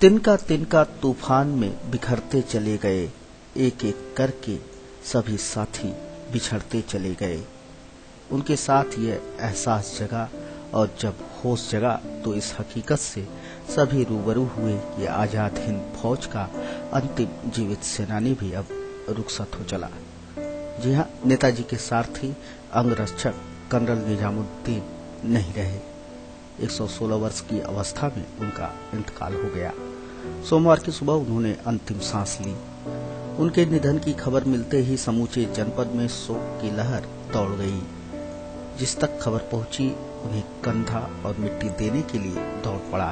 तिनका तूफान में बिखरते चले गए, एक एक करके सभी साथी बिछड़ते चले गए। उनके साथ ये एहसास जगा और जब होश जगा तो इस हकीकत से सभी रूबरू हुए कि आजाद हिंद फौज का अंतिम जीवित सेनानी भी अब रुखसत हो चला। जी हाँ, नेताजी के सारथी अंगरक्षक कर्नल निजामुद्दीन नहीं रहे। 116 वर्ष की अवस्था में उनका इंतकाल हो गया। सोमवार की सुबह उन्होंने अंतिम सांस ली। उनके निधन की खबर मिलते ही समूचे जनपद में शोक की लहर दौड़ गई। जिस तक खबर पहुंची उन्हें कंधा और मिट्टी देने के लिए दौड़ पड़ा।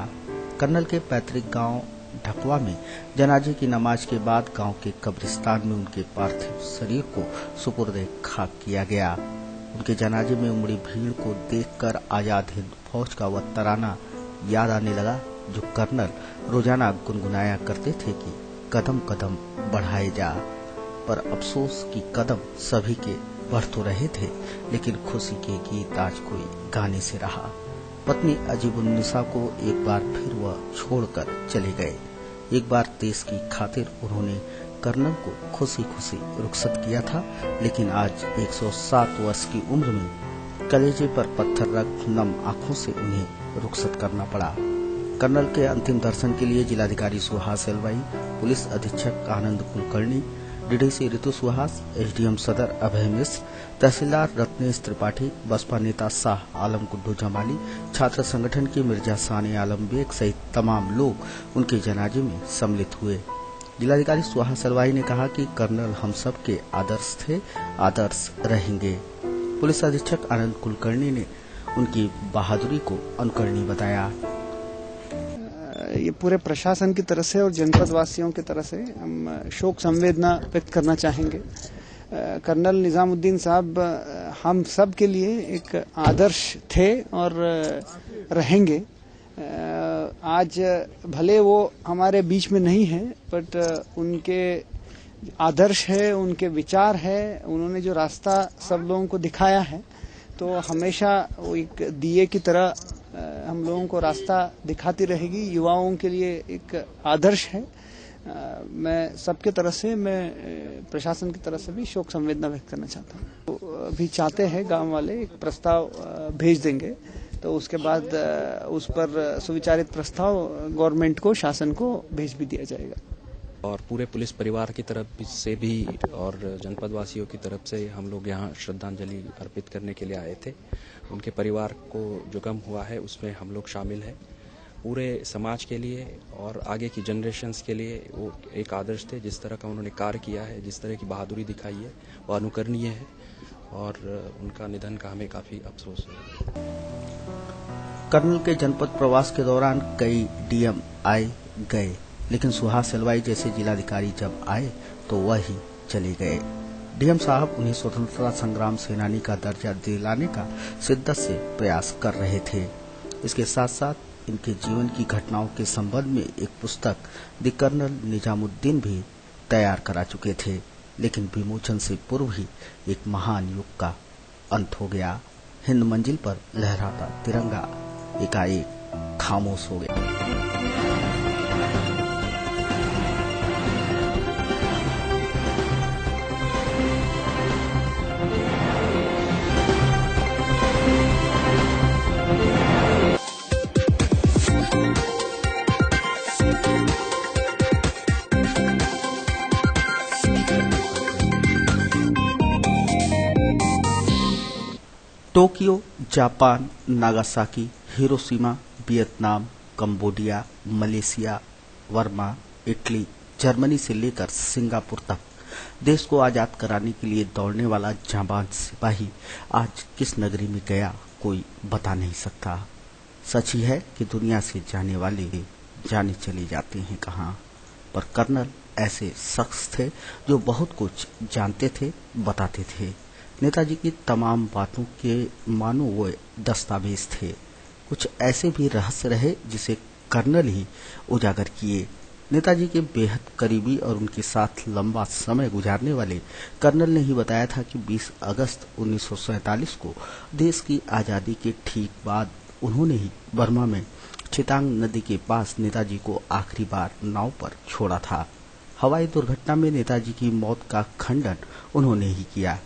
कर्नल के पैतृक गांव ढकवा में जनाजे की नमाज के बाद गांव के कब्रिस्तान में उनके पार्थिव शरीर को सुपुर्द खाक किया गया। उनके जनाजे में उमड़ी भीड़ को देखकर आजाद हिंद फौज का वह तराना याद आने लगा जो कर्नल रोजाना गुनगुनाया करते थे कि कदम कदम बढ़ाए जा। पर अफसोस कि कदम सभी के बढ़ तो रहे थे, लेकिन खुशी के गीत आज कोई गाने से रहा। पत्नी अजीबुन्निसा को एक बार फिर वह छोड़कर चले गए। एक बार देश की खातिर उन्होंने कर्नल को खुशी खुशी रुखसत किया था, लेकिन आज 107 वर्ष की उम्र में कलेजे पर पत्थर रख नम आंखों से उन्हें रुखसत करना पड़ा। कर्नल के अंतिम दर्शन के लिए जिलाधिकारी सुहास एलवाई, पुलिस अधीक्षक आनंद कुलकर्णी, डीडीसी ऋतु सुहास, एसडीएम सदर अभय मिश्र, तहसीलदार रत्नेश त्रिपाठी, बसपा नेता शाह आलम गुड्डू जमाली, छात्र संगठन के मिर्जा साने आलम बेग सहित तमाम लोग उनके जनाजे में सम्मिलित हुए। जिलाधिकारी सुहास एलवाई ने कहा कि कर्नल हम सब के आदर्श थे, आदर्श रहेंगे। पुलिस अधीक्षक आनंद कुलकर्णी ने उनकी बहादुरी को अनुकरणीय बताया। ये पूरे प्रशासन की तरफ से और जनपद वासियों की तरफ से हम शोक संवेदना व्यक्त करना चाहेंगे। कर्नल निजामुद्दीन साहब हम सब के लिए एक आदर्श थे और रहेंगे। आज भले वो हमारे बीच में नहीं है, बट उनके आदर्श है, उनके विचार है, उन्होंने जो रास्ता सब लोगों को दिखाया है, तो हमेशा वो एक दिए की तरह हम लोगों को रास्ता दिखाती रहेगी। युवाओं के लिए एक आदर्श है। मैं सबके तरफ से, मैं प्रशासन की तरफ से भी शोक संवेदना व्यक्त करना चाहता हूँ। तो अभी चाहते हैं गांव वाले एक प्रस्ताव भेज देंगे, तो उसके बाद उस पर सुविचारित प्रस्ताव गवर्नमेंट को, शासन को भेज भी दिया जाएगा। और पूरे पुलिस परिवार की तरफ से भी और जनपद वासियों की तरफ से हम लोग यहाँ श्रद्धांजलि अर्पित करने के लिए आए थे। उनके परिवार को जो गम हुआ है उसमें हम लोग शामिल हैं। पूरे समाज के लिए और आगे की जनरेशन्स के लिए वो एक आदर्श थे। जिस तरह का उन्होंने कार्य किया है, जिस तरह की बहादुरी दिखाई है, वो अनुकरणीय है और उनका निधन का हमें काफी अफसोस है। कर्नल के जनपद प्रवास के दौरान कई डीएम आए गए, लेकिन सुहास एलवाई जैसे जिलाधिकारी जब आए तो वह ही चले गए। डीएम साहब उन्हें स्वतंत्रता संग्राम सेनानी का दर्जा दिलाने का शिद्दत से प्रयास कर रहे थे। इसके साथ साथ इनके जीवन की घटनाओं के संबंध में एक पुस्तक द कर्नल निजामुद्दीन भी तैयार करा चुके थे, लेकिन विमोचन से पूर्व ही एक महान युग का अंत हो गया। हिंद मंजिल पर लहराता तिरंगा एकाएक खामोश हो गया। Tokyo, Japan, Nagasaki, Hiroshima, Vietnam, Cambodia, Malaysia, Burma, Italy, Germany से लेकर सिंगापुर तक देश को आजाद कराने के लिए दौड़ने वाला जांबाज सिपाही आज किस नगरी में गया कोई बता नहीं सकता। सच ही है कि दुनिया से जाने वाले जाने चले जाते हैं कहाँ, पर कर्नल ऐसे शख्स थे जो बहुत कुछ जानते थे, बताते थे। नेताजी की तमाम बातों के मानो वो दस्तावेज थे। कुछ ऐसे भी रहस्य रहे जिसे कर्नल ही उजागर किए। नेताजी के बेहद करीबी और उनके साथ लंबा समय गुजारने वाले कर्नल ने ही बताया था कि 20 अगस्त 1947 को देश की आजादी के ठीक बाद उन्होंने ही बर्मा में चितांग नदी के पास नेताजी को आखिरी बार नाव पर छोड़ा था। हवाई दुर्घटना में नेताजी की मौत का खंडन उन्होंने ही किया।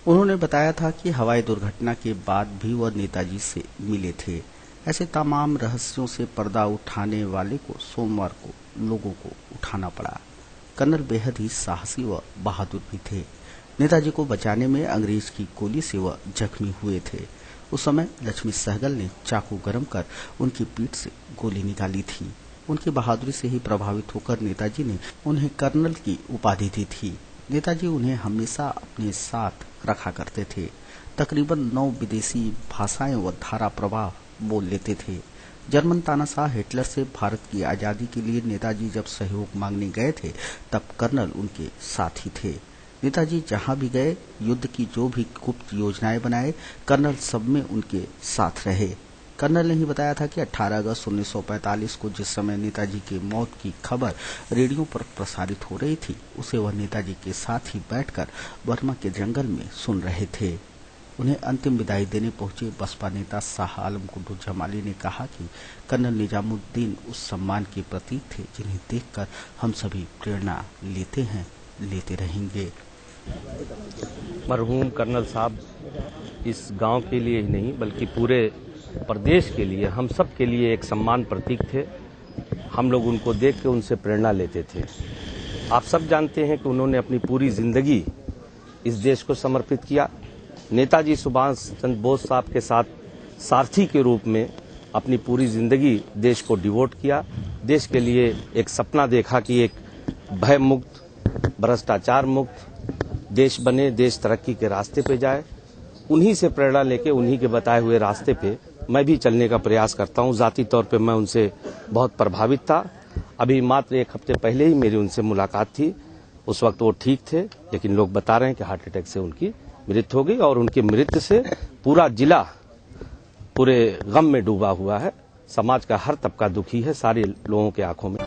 उन्होंने बताया था कि हवाई दुर्घटना के बाद भी वह नेताजी से मिले थे। ऐसे तमाम रहस्यों से पर्दा उठाने वाले को सोमवार को लोगों को उठाना पड़ा। कर्नल बेहद ही साहसी व बहादुर भी थे। नेताजी को बचाने में अंग्रेज की गोली से वह जख्मी हुए थे। उस समय लक्ष्मी सहगल ने चाकू गरम कर उनकी पीठ से गोली निकाली थी। उनकी बहादुरी से ही प्रभावित होकर नेताजी ने उन्हें कर्नल की उपाधि दी थी। नेताजी उन्हें हमेशा अपने साथ रखा करते थे। तकरीबन 9 विदेशी भाषाएं व धारा प्रवाह बोल लेते थे। जर्मन तानाशाह हिटलर से भारत की आजादी के लिए नेताजी जब सहयोग मांगने गए थे तब कर्नल उनके साथ ही थे। नेताजी जहां भी गए, युद्ध की जो भी गुप्त योजनाएं बनाए, कर्नल सब में उनके साथ रहे। कर्नल ने ही बताया था कि 18 अगस्त 1945 को जिस समय नेताजी की मौत की खबर रेडियो पर प्रसारित हो रही थी, उसे वह नेताजी के साथ ही बैठकर बर्मा के जंगल में सुन रहे थे। उन्हें अंतिम विदाई देने पहुंचे बसपा नेता शाह आलम कुंडू जमाली ने कहा कि कर्नल निजामुद्दीन उस सम्मान के प्रतीक थे जिन्हें देखकर हम सभी प्रेरणा लेते हैं, लेते रहेंगे। मरहूम कर्नल साहब इस गांव के लिए ही नहीं बल्कि पूरे प्रदेश के लिए, हम सब के लिए एक सम्मान प्रतीक थे। हम लोग उनको देख के उनसे प्रेरणा लेते थे। आप सब जानते हैं कि उन्होंने अपनी पूरी जिंदगी इस देश को समर्पित किया। नेताजी सुभाष चंद्र बोस साहब के साथ सारथी के रूप में अपनी पूरी जिंदगी देश को डिवोट किया। देश के लिए एक सपना देखा कि एक भय मुक्त, भ्रष्टाचार मुक्त देश बने, देश तरक्की के रास्ते पे जाए। उन्हीं से प्रेरणा लेके, उन्हीं के बताए हुए रास्ते पे मैं भी चलने का प्रयास करता हूं। जाती तौर पे मैं उनसे बहुत प्रभावित था। अभी मात्र 1 हफ्ते पहले ही मेरी उनसे मुलाकात थी। उस वक्त वो ठीक थे, लेकिन लोग बता रहे हैं कि हार्ट अटैक से उनकी मृत्यु हो गई और उनकी मृत्यु से पूरा जिला पूरे गम में डूबा हुआ है। समाज का हर तबका दुखी है, सारे लोगों के आंखों में।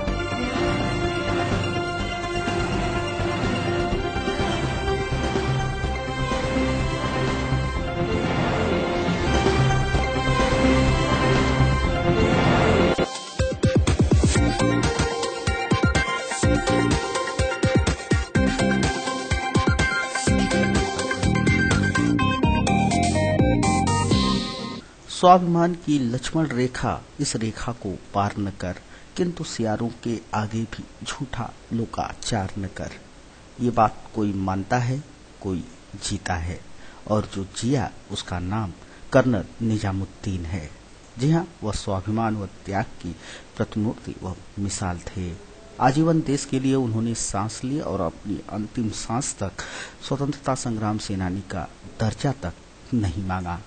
स्वाभिमान की लक्ष्मण रेखा, इस रेखा को पार न कर, किंतु सियारों के आगे भी झूठा लोकाचार न कर। ये बात कोई मानता है, कोई जीता है, और जो जिया उसका नाम कर्नल निजामुद्दीन है। जी हाँ, वह स्वाभिमान व त्याग की प्रतिमूर्ति व मिसाल थे। आजीवन देश के लिए उन्होंने सांस ली और अपनी अंतिम सांस तक स्वतंत्रता संग्राम सेनानी का दर्जा तक नहीं मांगा।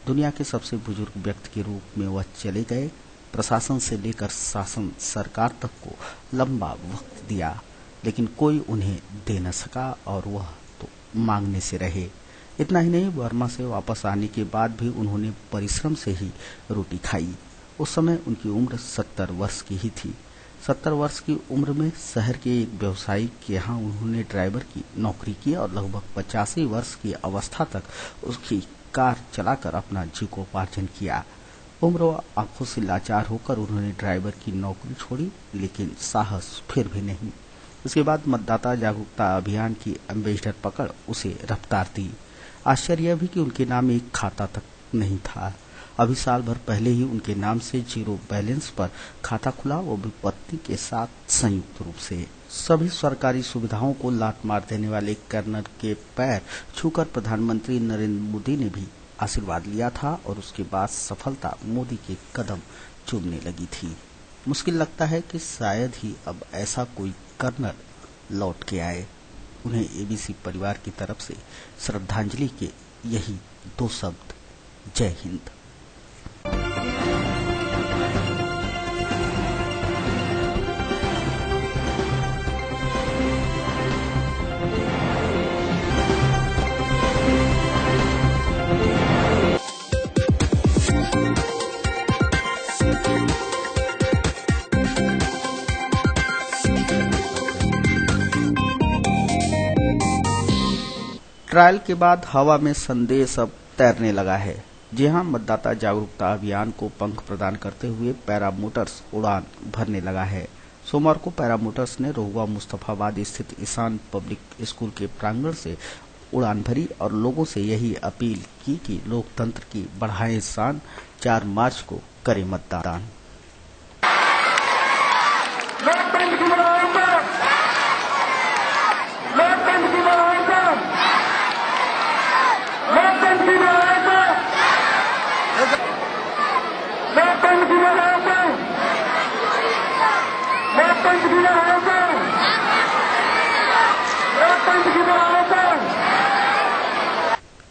दुनिया के सबसे बुजुर्ग व्यक्ति के रूप में वह चले गए। प्रशासन से लेकर शासन सरकार तक को लंबा वक्त दिया, लेकिन कोई उन्हें दे न सका और वह तो मांगने से रहे। इतना ही नहीं, बर्मा से वापस आने के बाद भी उन्होंने परिश्रम से ही रोटी खाई। उस समय उनकी उम्र 70 वर्ष की ही थी। 70 वर्ष की उम्र में शहर के एक व्यवसायी के यहाँ उन्होंने ड्राइवर की नौकरी की और लगभग 85 वर्ष की अवस्था तक उसकी कार चलाकर अपना जीविकोपार्जन किया। उम्र व आंखों से लाचार होकर उन्होंने ड्राइवर की नौकरी छोड़ी, लेकिन साहस फिर भी नहीं। उसके बाद मतदाता जागरूकता अभियान की एम्बेसडर पकड़ उसे रफ्तार दी। आश्चर्य यह भी कि उनके नाम एक खाता तक नहीं था। अभी साल भर पहले ही उनके नाम से जीरो बैलेंस पर खाता खुला, वो भी पत्नी के साथ संयुक्त रूप से। सभी सरकारी सुविधाओं को लात मार देने वाले कर्नल के पैर छूकर प्रधानमंत्री नरेंद्र मोदी ने भी आशीर्वाद लिया था और उसके बाद सफलता मोदी के कदम चूमने लगी थी। मुश्किल लगता है कि शायद ही अब ऐसा कोई कर्नल लौट के आए। उन्हें एबीसी परिवार की तरफ से श्रद्धांजलि के यही 2 शब्द, जय हिंद। ट्रायल के बाद हवा में संदेश अब तैरने लगा है। जी हां, मतदाता जागरूकता अभियान को पंख प्रदान करते हुए पैरा मोटर्स उड़ान भरने लगा है। सोमवार को पैरा मोटर्स ने रोहुआ मुस्तफाबाद स्थित ईशान पब्लिक स्कूल के प्रांगण से उड़ान भरी और लोगों से यही अपील की कि लोकतंत्र की बढ़ाएं शान, 4 मार्च को करें मतदान।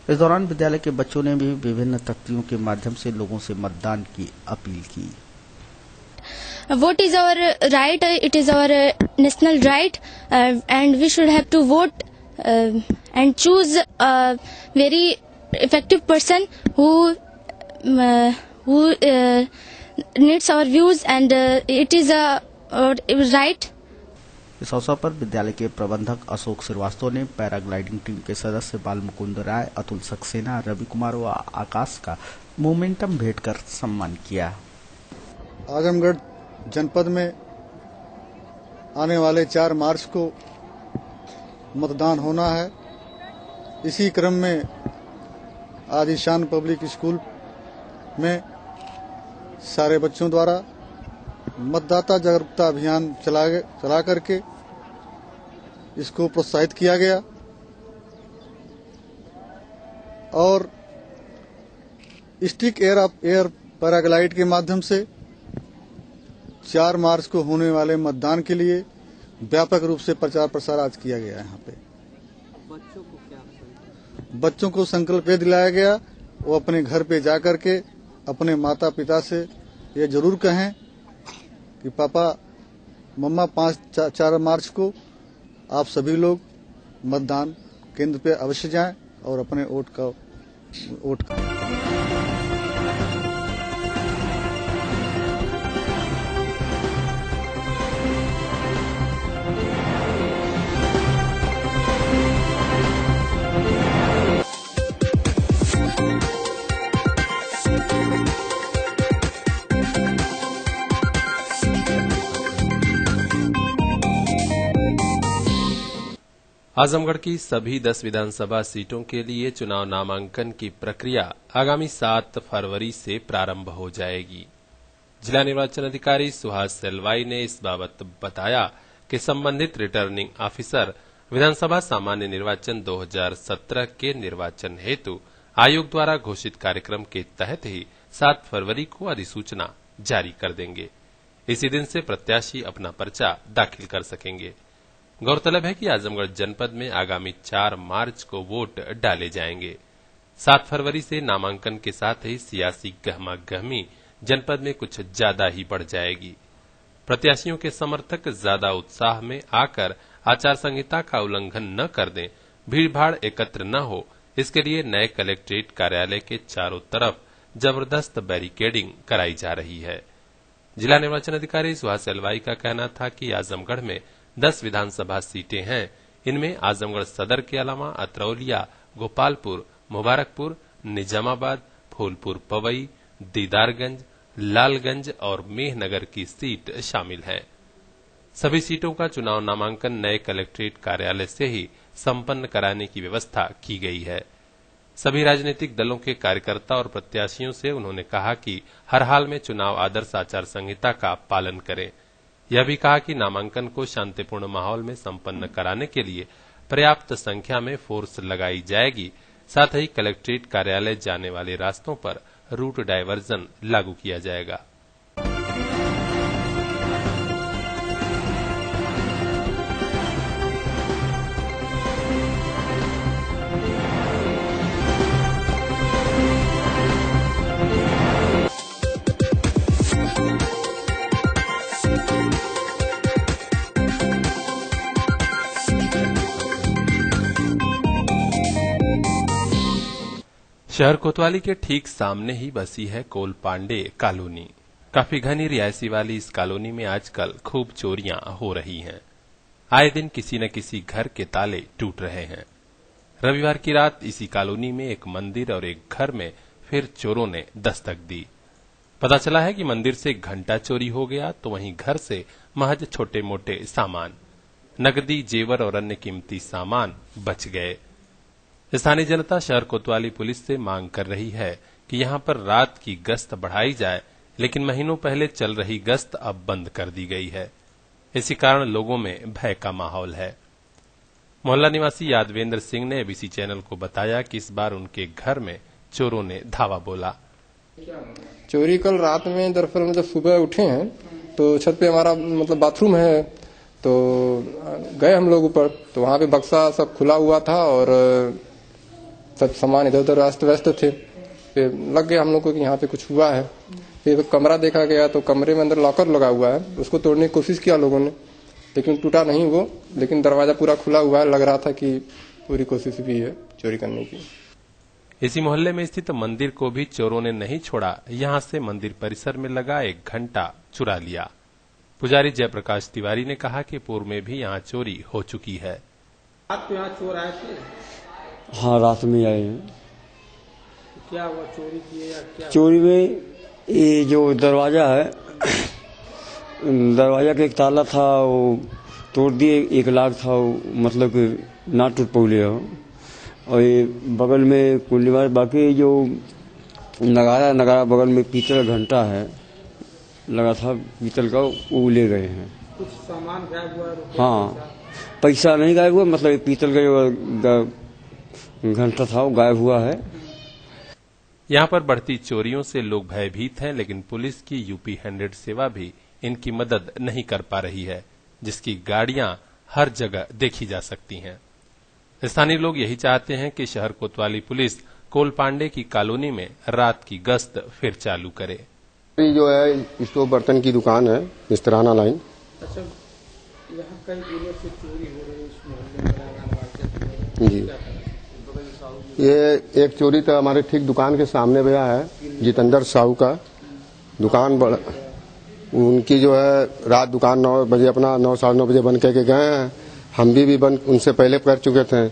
इस दौरान विद्यालय के बच्चों ने भी विभिन्न तख्तियों के माध्यम से लोगों से मतदान की अपील की। Vote is our right. It is our national right, and we should have to vote and choose a very effective person who needs our views, and it is a right. इस अवसर पर विद्यालय के प्रबंधक अशोक श्रीवास्तव ने paragliding team के सदस्य बाल मुकुंद राय, अतुल सक्सेना, रवि कुमार व आकाश का मोमेंटम भेंट कर सम्मान किया। आजमगढ़ जनपद में आने वाले 4 मार्च को मतदान होना है। इसी क्रम में आज ईशान पब्लिक स्कूल में सारे बच्चों द्वारा मतदाता जागरूकता अभियान चला करके इसको प्रोत्साहित किया गया और स्टिक एयर पैराग्लाइड के माध्यम से 4 मार्च को होने वाले मतदान के लिए व्यापक रूप से प्रचार प्रसार आज किया गया। यहाँ पे बच्चों को संकल्प ये दिलाया गया वो अपने घर पे जाकर के अपने माता पिता से ये जरूर कहें कि पापा मम्मा 4 मार्च को आप सभी लोग मतदान केंद्र पे अवश्य जाएं और अपने वोट का आजमगढ़ की सभी 10 विधानसभा सीटों के लिए चुनाव नामांकन की प्रक्रिया आगामी 7 फरवरी से प्रारंभ हो जाएगी। जिला निर्वाचन अधिकारी सुहास सेलवाई ने इस बाबत बताया कि संबंधित रिटर्निंग ऑफिसर विधानसभा सामान्य निर्वाचन 2017 के निर्वाचन हेतु आयोग द्वारा घोषित कार्यक्रम के तहत ही 7 फरवरी को अधिसूचना जारी कर देंगे। इसी दिन से प्रत्याशी अपना पर्चा दाखिल कर सकेंगे। गौरतलब है कि आजमगढ़ जनपद में आगामी 4 मार्च को वोट डाले जाएंगे। 7 फरवरी से नामांकन के साथ ही सियासी गहमा-गहमी जनपद में कुछ ज्यादा ही बढ़ जाएगी। प्रत्याशियों के समर्थक ज्यादा उत्साह में आकर आचार संहिता का उल्लंघन न कर दें, भीड़भाड़ एकत्र न हो, इसके लिए नए कलेक्ट्रेट कार्यालय के चारों तरफ जबरदस्त बैरिकेडिंग कराई जा रही है। जिला निर्वाचन अधिकारी सुहास सेलवाई का कहना था कि आजमगढ़ में 10 विधानसभा सीटें हैं। इनमें आजमगढ़ सदर के अलावा अतरौलिया, गोपालपुर, मुबारकपुर, निजामाबाद, फूलपुर पवई, दीदारगंज, लालगंज और मेहनगर की सीट शामिल है। सभी सीटों का चुनाव नामांकन नए कलेक्ट्रेट कार्यालय से ही संपन्न कराने की व्यवस्था की गई है। सभी राजनीतिक दलों के कार्यकर्ता और प्रत्याशियों से उन्होंने कहा कि हर हाल में चुनाव आदर्श आचार संहिता का पालन करें। यह भी कहा कि नामांकन को शांतिपूर्ण माहौल में संपन्न कराने के लिए पर्याप्त संख्या में फोर्स लगाई जाएगी। साथ ही कलेक्ट्रेट कार्यालय जाने वाले रास्तों पर रूट डायवर्जन लागू किया जाएगा। शहर कोतवाली के ठीक सामने ही बसी है कोल पांडे कॉलोनी। काफी घनी रिहायशी वाली इस कॉलोनी में आजकल खूब चोरियां हो रही हैं। आए दिन किसी न किसी घर के ताले टूट रहे हैं। रविवार की रात इसी कॉलोनी में एक मंदिर और एक घर में फिर चोरों ने दस्तक दी। पता चला है कि मंदिर से घंटा चोरी हो गया तो वहीं घर से महज छोटे मोटे सामान, नकदी, जेवर और अन्य कीमती सामान बच गए। स्थानीय जनता शहर कोतवाली पुलिस से मांग कर रही है कि यहां पर रात की गश्त बढ़ाई जाए, लेकिन महीनों पहले चल रही गश्त अब बंद कर दी गई है। इसी कारण लोगों में भय का माहौल है। मोहल्ला निवासी यादवेंद्र सिंह ने एबीसी चैनल को बताया कि इस बार उनके घर में चोरों ने धावा बोला। चोरी कल रात में दरअसल जब सुबह उठे हैं तो छत पे हमारा मतलब बाथरूम है, तो गए हम लोग ऊपर, तो वहां पे बक्सा सब खुला हुआ था और सब सामान इधर उधर अस्त व्यस्त थे। फिर लग गया हम लोग को कि यहाँ पे कुछ हुआ है। फिर कमरा देखा गया तो कमरे में अंदर लॉकर लगा हुआ है, उसको तोड़ने की कोशिश किया लोगों ने, लेकिन टूटा नहीं वो, लेकिन दरवाजा पूरा खुला हुआ है। लग रहा था कि पूरी कोशिश भी है चोरी करने की। इसी मोहल्ले में स्थित मंदिर को भी चोरों ने नहीं छोड़ा। यहां से मंदिर परिसर में लगा एक घंटा चुरा लिया। पुजारी जयप्रकाश तिवारी ने कहा कि पूर्व में भी यहां चोरी हो चुकी है। रात तो यहाँ चोर आए थे? हाँ, रात में आए हैं। क्या हुआ, चोरी किए या क्या? चोरी में ये जो दरवाजा है, दरवाजा का एक ताला था वो तोड़ दिए, 1 लाख था वो, मतलब कि ना टूट पौले हो। और ये बगल में कुल्ली मार, बाकी जो नगारा बगल में पीतल घंटा है लगा था पीतल का, वो ले गए हैं। कुछ सामान गायब हुआ? हाँ, पैसा नहीं गायब हुआ, मतलब पीतल का जो घंटा था वो गायब हुआ है। यहाँ पर बढ़ती चोरियों से लोग भयभीत हैं, लेकिन पुलिस की यूपी 100 सेवा भी इनकी मदद नहीं कर पा रही है, जिसकी गाड़ियां हर जगह देखी जा सकती हैं। स्थानीय लोग यही चाहते हैं कि शहर कोतवाली पुलिस कोल पांडे की कॉलोनी में रात की गश्त फिर चालू करे। जो है स्टोव बर्तन की दुकान है, मिस्त्राना लाइन। अच्छा, यहाँ कई दिनों से चोरी हो रही है इस मोहल्ले में जी। ये एक चोरी तो हमारे ठीक दुकान के सामने भैया है, जितेंद्र साहू का दुकान। उनकी जो है रात दुकान 9 बजे अपना 9 साढ़े 9 बजे बंद करके गए हैं। हम भी बंद उनसे पहले कर चुके थे।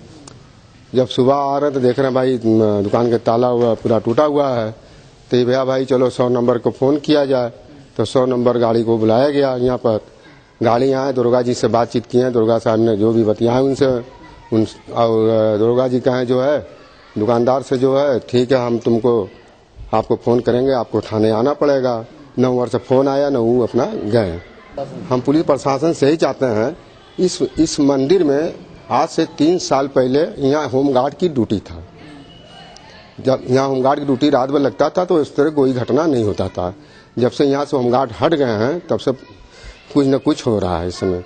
जब सुबह आ रहे तो देख रहे हैं भाई दुकान का ताला हुआ पूरा टूटा हुआ है। तो भैया भाई चलो 100 नंबर को फोन किया जाए, तो 100 नंबर गाड़ी को बुलाया गया। यहाँ पर गाड़ी आए, दुर्गा जी से बातचीत की है, दुर्गा साहब ने जो भी बताया उनसे और दुर्गा जी कहें जो है दुकानदार से जो है ठीक है हम आपको फोन करेंगे, आपको थाने आना पड़ेगा। न उधर से फोन आया न वो अपना गए। हम पुलिस प्रशासन से ही चाहते हैं, इस मंदिर में आज से 3 साल पहले यहाँ होमगार्ड की ड्यूटी था। जब यहाँ होमगार्ड की ड्यूटी रात भर लगता था तो इस तरह कोई घटना नहीं होता था। जब से यहाँ से होमगार्ड हट गए हैं तब से कुछ न कुछ हो रहा है। इस समय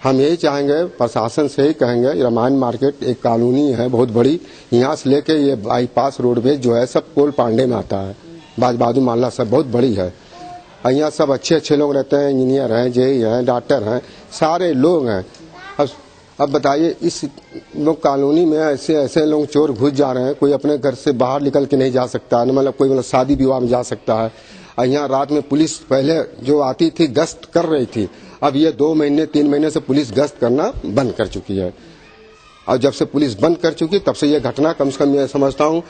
हम यही चाहेंगे, प्रशासन से ही कहेंगे, रामायण मार्केट एक कॉलोनी है बहुत बड़ी, यहाँ से लेके ये बाईपास रोडवेज जो है सब कोल पांडे में आता है। बाजू मोहल्ला सब बहुत बड़ी है। यहाँ सब अच्छे लोग रहते हैं, इंजीनियर हैं, जेई हैं, डॉक्टर हैं, सारे लोग हैं। अब बताइए इस लोग कॉलोनी में ऐसे लोग चोर घुस जा रहे हैं। कोई अपने घर से बाहर निकल के नहीं जा सकता, मतलब कोई शादी विवाह में जा सकता है। यहाँ रात में पुलिस पहले जो आती थी गश्त कर रही थी, अब ये 2 महीने 3 महीने से पुलिस गश्त करना बंद कर चुकी है। और जब से पुलिस बंद कर चुकी तब से ये घटना कम से कम मैं समझता हूँ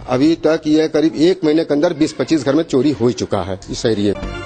अभी तक ये करीब 1 महीने के अंदर 20-25 घर में चोरी हो चुका है इस एरिया में।